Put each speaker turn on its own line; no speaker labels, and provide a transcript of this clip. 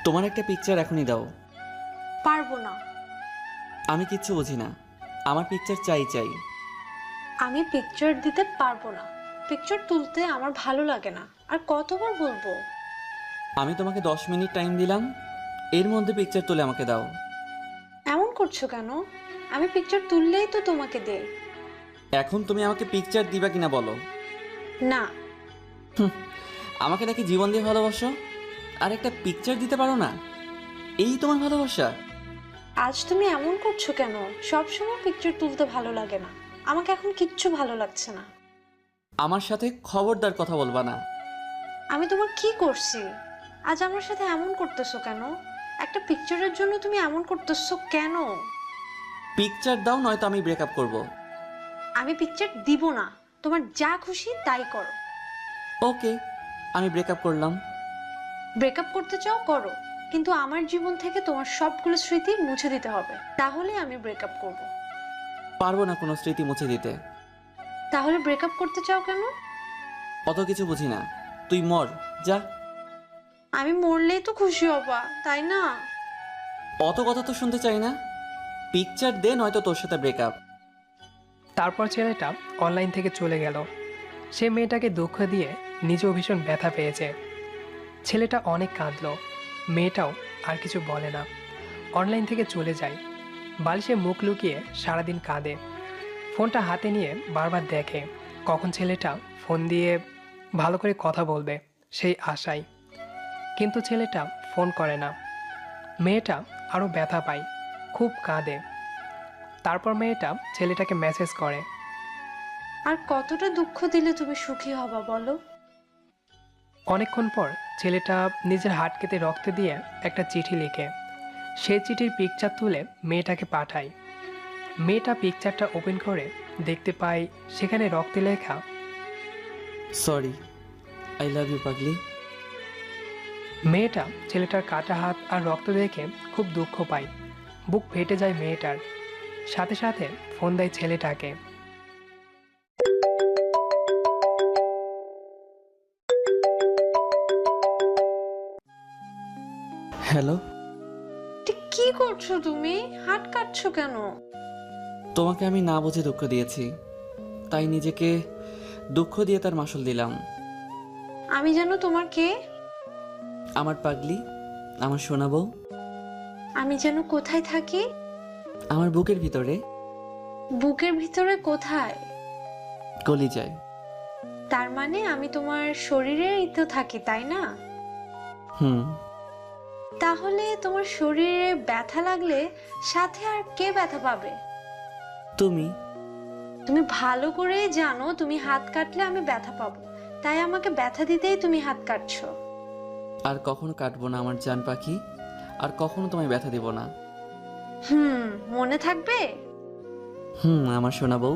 তোমার একটা পিকচার এখনই দাও।
পারবো না।
আমি কিচ্ছু বুঝি না, আমার পিকচার চাই চাই।
আমি পিকচার দিতে পারবো না। পিকচার তুলতে আমার ভালো লাগে না। আর কতবার বলবো?
আমি তোমাকে 10 মিনিট টাইম দিলাম, এর মধ্যে পিকচার তুলে আমাকে দাও।
এমন করছো কেন? আমি পিকচার তুললেই তো তোমাকে দেই।
এখন তুমি আমাকে পিকচার দিবা কিনা বলো।
না।
হুম, আমাকে নাকি জীবন দিয়ে ভালোবাসো, আর একটা পিকচার দিতে পারো না? এই তোমার ভালোবাসা?
আজ তুমি এমন করছো কেন? সব সময় পিকচার তুলতে ভালো লাগে না। আমাকে এখন কিচ্ছু ভালো লাগছে না।
আমার সাথে খবরদার কথা বলবা না।
আমি তোমার কি করছি? আজ আমার সাথে এমন করতেছো কেন? একটা পিকচারের জন্য তুমি এমন করতেছো কেন?
পিকচার দাও, নয়তো আমি ব্রেকআপ করব।
আমি পিকচার দিব না। তোমার যা খুশি তাই করো।
ওকে, আমি ব্রেকআপ করলাম।
ব্রেকআপ করতে চাও করো, কিন্তু আমার জীবন থেকে তোমার সবগুলো স্মৃতি মুছে দিতে হবে, তাহলে আমি ব্রেকআপ করব।
পারবো না কোনো স্মৃতি মুছে দিতে।
তাহলে ব্রেকআপ করতে চাও কেন?
অত কিছু বুঝি না, তুই মর, যা।
আমি মরলেই তো খুশি হবা, তাই না?
অত কথা তো শুনতে চাই না। পিকচার দে, নয়তো তোর সাথে ব্রেকআপ।
তারপর ছেলেটা অনলাইন থেকে চলে গেল। সে মেয়েটাকে দুঃখ দিয়ে নিজেও ভীষণ ব্যথা পেয়েছে। ছেলেটা অনেক কাঁদলো, মেয়েটাও আর কিছু বলে না, অনলাইন থেকে চলে যায়। বালিশে মুখ লুকিয়ে সারাদিন কাঁদে। ফোনটা হাতে নিয়ে বারবার দেখে কখন ছেলেটা ফোন দিয়ে ভালো করে কথা বলবে, সেই আশায়। কিন্তু ছেলেটা ফোন করে না। মেয়েটা আরও ব্যথা পায়, খুব কাঁদে। তারপর মেয়েটা ছেলেটাকে মেসেজ করে।
আর কতটা দুঃখ দিলে তুমি সুখী হবা বলো?
অনেকক্ষণ পর ছেলেটা নিজের হাত কেটে রক্ত দিয়ে একটা চিঠি লিখে সেই চিঠির পিকচার তুলে মেয়েটাকে পাঠায়। মেয়েটা পিকচারটা ওপেন করে দেখতে পায় সেখানে রক্তে লেখা।
সরি, আই লাভ ইউ পাগলি।
মেয়েটা ছেলেটার কাটা হাত আর রক্ত দেখে খুব দুঃখ পায়, বুক ফেটে যায় মেয়েটার। সাথে সাথে ফোন দেয় ছেলেটাকে।
হ্যালো।
ঠিক কি করছো তুমি? হাত কাটছো কেন?
তোমাকে আমি না বুঝে দুঃখ দিয়েছি, তাই নিজেকে দুঃখ দিয়ে তার মাসুল দিলাম।
আমি যেন তোমার কে?
আমার পাগলি, আমার সোনা বউ।
আমি যেন কোথায় থাকি?
আমার বুকের ভিতরে।
বুকের ভিতরে কোথায়?
কলিজায়।
তার মানে আমি তোমার শরীরেই তো থাকি, তাই না?
হুম।
তাহলে তোমার শরীরে ব্যথা লাগলে সাথে আর কে ব্যথা পাবে?
তুমি।
তুমি ভালো করেই জানো তুমি হাত কাটলে আমি ব্যথা পাবো, তাই আমাকে ব্যথা দিতেই তুমি হাত কাটছো।
আর কখনো কাটবো না আমার জান পাখি, আর কখনো তোমায় ব্যথা দেব না।
মনে থাকবে?
আমার সোনা বউ।